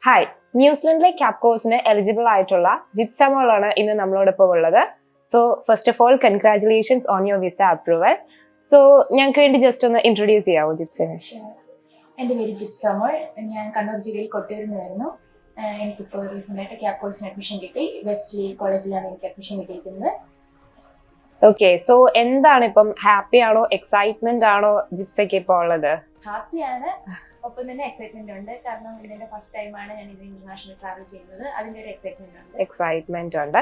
Hi, ന്യൂസിലൻഡിലെ cap കോഴ്സിന് eligible ആയിട്ടുള്ള ജിപ്സമോളാണ് ഇന്ന് നമ്മളോടൊപ്പം ഉള്ളത്. So first of all congratulations on your visa approval. So ഞങ്ങൾക്ക് വേണ്ടി ജസ്റ്റ് ഒന്ന് ഇൻട്രൊഡ്യൂസ് ചെയ്യാമോ ജിപ്സിനെ? എൻ്റെ പേര് ജിപ്സമോൾ. ഞാൻ കണ്ണൂർ ജില്ലയിൽ കൊട്ടിയൂരിൽ നിന്ന് വരുന്നു. എനിക്കിപ്പോൾ റീസെൻ്റായിട്ട് ക്യാപ് കോഴ്സിന് അഡ്മിഷൻ കിട്ടി. വെസ്റ്റ്ലി കോളേജിലാണ് എനിക്ക് അഡ്മിഷൻ കിട്ടിയിരിക്കുന്നത്. ഓക്കെ, സോ എന്താണ് ഇപ്പം, ഹാപ്പി ആണോ എക്സൈറ്റ്മെന്റ് ആണോ ജിപ്സയ്ക്ക് ഇപ്പോൾ ഉള്ളത്? ഹാപ്പിയാണ്, ഒപ്പം തന്നെ എക്സൈറ്റ്മെന്റ് ഉണ്ട്. കാരണം ഇതിന്റെ ഫസ്റ്റ് ടൈമാണ് ഞാൻ ഇത് ഇന്റർനാഷണൽ ട്രാവൽ ചെയ്യുന്നത്. അതിന്റെ ഒരു എക്സൈറ്റ്മെന്റ് ഉണ്ട്.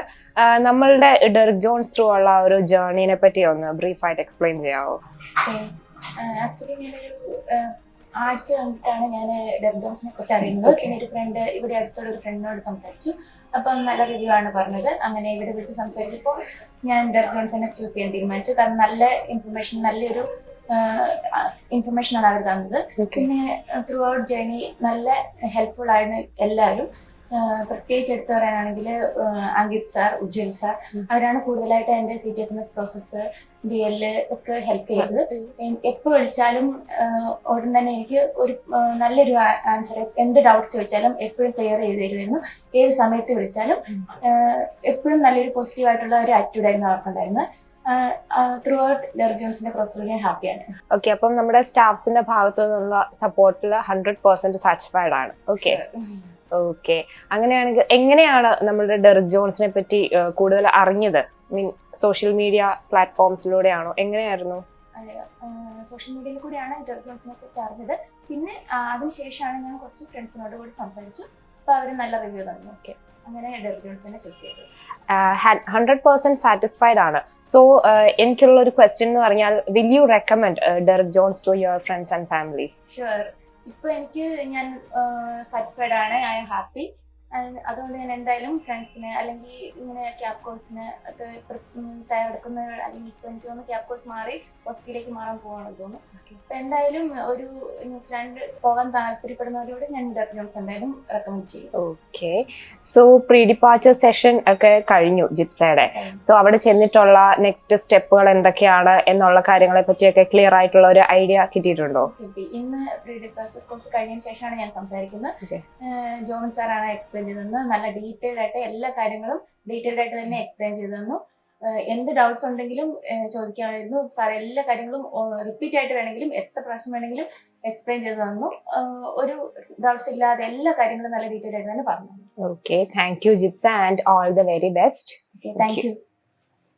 നമ്മളുടെ ഡെറിക് ജോൺസ് ത്രൂ ഉള്ള ഒരു ജേർണിനെ പറ്റി ഒന്ന് ബ്രീഫായിട്ട് എക്സ്പ്ലെയിൻ ചെയ്യാമോ? ആക്ച്വലി ഞാനൊരു ആർട്സ് കണ്ടിട്ടാണ് ഞാൻ ഡെറിക് ജോൺസിനെ കുറിച്ച് അറിയുന്നത്. പിന്നെ ഒരു ഫ്രണ്ട്, ഇവിടെ അടുത്തുള്ള ഒരു ഫ്രണ്ടിനോട് സംസാരിച്ചു. അപ്പം നല്ല റിവ്യൂ ആണ് പറഞ്ഞത്. അങ്ങനെ ഇവിടെ വിളിച്ച് സംസാരിച്ചപ്പോൾ ഞാൻ ഡെറിക് ജോൺസിനെ ചൂസ് ചെയ്യാൻ തീരുമാനിച്ചു. കാരണം നല്ല ഇൻഫർമേഷൻ, നല്ലൊരു ഇൻഫർമേഷൻ ആണ് അവർ തന്നത്. പിന്നെ ത്രൂ ഔട്ട് ജേർണി നല്ല ഹെൽപ്ഫുൾ ആയിരുന്നു എല്ലാവരും. പ്രത്യേകിച്ച് എടുത്തു പറയാനാണെങ്കിൽ അങ്കിത് സാർ, ഉജ്വൽ സാർ, അവരാണ് കൂടുതലായിട്ട് എൻ്റെ CGFMS പ്രോസസ്സ്, DL ഒക്കെ ഹെൽപ്പ് ചെയ്തത്. എപ്പോൾ വിളിച്ചാലും ഉടൻ തന്നെ എനിക്ക് ഒരു നല്ലൊരു ആൻസർ, എന്ത് ഡൗട്ട്സ് ചോദിച്ചാലും എപ്പോഴും ക്ലിയർ ചെയ്ത് തരുമായിരുന്നു. ഏത് സമയത്ത് വിളിച്ചാലും എപ്പോഴും നല്ലൊരു പോസിറ്റീവായിട്ടുള്ള ഒരു ആറ്റിറ്റ്യൂഡ് ആയിരുന്നു അവർക്കുണ്ടായിരുന്നത്. ത്രൂ ഔട്ട് ഡെറിക് ജോൺസിന്റെ പ്രോസസ്സിൽ ഞാൻ ഹാപ്പിയാണ്. ഓക്കെ, അപ്പം നമ്മുടെ സ്റ്റാഫ്സിന്റെ ഭാഗത്തു നിന്നുള്ള സപ്പോർട്ടിൽ 100% സാറ്റിസ്ഫൈഡ് ആണ്. ഓക്കെ, അങ്ങനെയാണെങ്കിൽ എങ്ങനെയാണ് നമ്മുടെ ഡെറിക് ജോൺസിനെ പറ്റി കൂടുതൽ അറിഞ്ഞത്? മീൻ സോഷ്യൽ മീഡിയ പ്ലാറ്റ്ഫോംസിലൂടെയാണോ, എങ്ങനെയായിരുന്നു? സോഷ്യൽ മീഡിയയിൽ കൂടിയാണ് ഡെറിക് ജോൺസിനെ കുറിച്ച് അറിഞ്ഞത്. പിന്നെ അതിനുശേഷമാണ് ഞാൻ കുറച്ച് ഫ്രണ്ട്സിനോട് കൂടി സംസാരിച്ചു. അപ്പോൾ അവർ നല്ല റിവ്യൂ തന്നു. ഓക്കെ, അങ്ങനെ ഡെറിക് ജോൺസിനെ ചൂസ് ചെയ്തത്. 100% സാറ്റിസ്ഫൈഡ് ആണ്. സോ എനിക്കുള്ള ഒരു ക്വസ്റ്റ്യൻ എന്ന് പറഞ്ഞാൽ, will you recommend Derrick Jones to your friends and family? Sure. ഇപ്പൊ ഞാൻ സാറ്റിസ്ഫൈഡ് ആണ്, ഐ എം ഹാപ്പി. അതുകൊണ്ട് ഞാൻ എന്തായാലും ഫ്രണ്ട്സിന്, അല്ലെങ്കിൽ ഇങ്ങനെ ക്യാപ് കോഴ്സിന് ഒക്കെ തയ്യാറെടുക്കുന്ന, അല്ലെങ്കിൽ ഇപ്പൊ എനിക്ക് തോന്നുന്നു ക്യാപ് കോഴ്സ് മാറി ഹോസ്പിറ്റലിലേക്ക് മാറാൻ പോവാണെന്ന് തോന്നുന്നു. അപ്പൊ എന്തായാലും ഒരു ന്യൂസിലാൻഡ് പോകാൻ താല്പര്യപ്പെടുന്നവരോട് ഞാൻ ഡെറിക് ജോൺസ് എന്തായാലും റെക്കമെൻഡ് ചെയ്യും. Okay, so pre departure session ഒക്കെ കഴിഞ്ഞു ജിപ്സയുടെ. സോ അവിടെ ചെന്നിട്ടുള്ള നെക്സ്റ്റ് സ്റ്റെപ്പുകൾ എന്തൊക്കെയാണ് എന്നുള്ള കാര്യങ്ങളെ പറ്റിയൊക്കെ ക്ലിയർ ആയിട്ടുള്ള ഒരു ഐഡിയ കിട്ടിയിട്ടുണ്ടോ? ഇന്ന് പ്രീ ഡിപ്പാർച്ചർ കോഴ്സ് കഴിഞ്ഞതിന് ശേഷമാണ് ഞാൻ സംസാരിക്കുന്നത്. ജോൺ സാറാണ് എക്സ്പ്ലെയിൻ ചെയ്തു. നല്ല ഡീറ്റെയിൽഡ് ആയിട്ട് എല്ലാ കാര്യങ്ങളും ഡീറ്റെയിൽഡ് ആയിട്ട് തന്നെ എക്സ്പ്ലെയിൻ ചെയ്തു തന്നു. എന്ത് ഡൗട്ട്സ് ഉണ്ടെങ്കിലും ചോദിക്കാമായിരുന്നു. സാർ എല്ലാ കാര്യങ്ങളും റിപ്പീറ്റ് ആയിട്ട് വേണമെങ്കിലും എത്ര പ്രാവശ്യം വേണമെങ്കിലും എക്സ്പ്ലെയിൻ ചെയ്തു തന്നു. ഒരു ഡൗട്ട്സ് ഇല്ലാതെ എല്ലാ കാര്യങ്ങളും നല്ല ഡീറ്റെയിൽഡ് ആയിട്ട് തന്നെ പറഞ്ഞു. Okay, thank you Jipsa and all the very best. Thank you.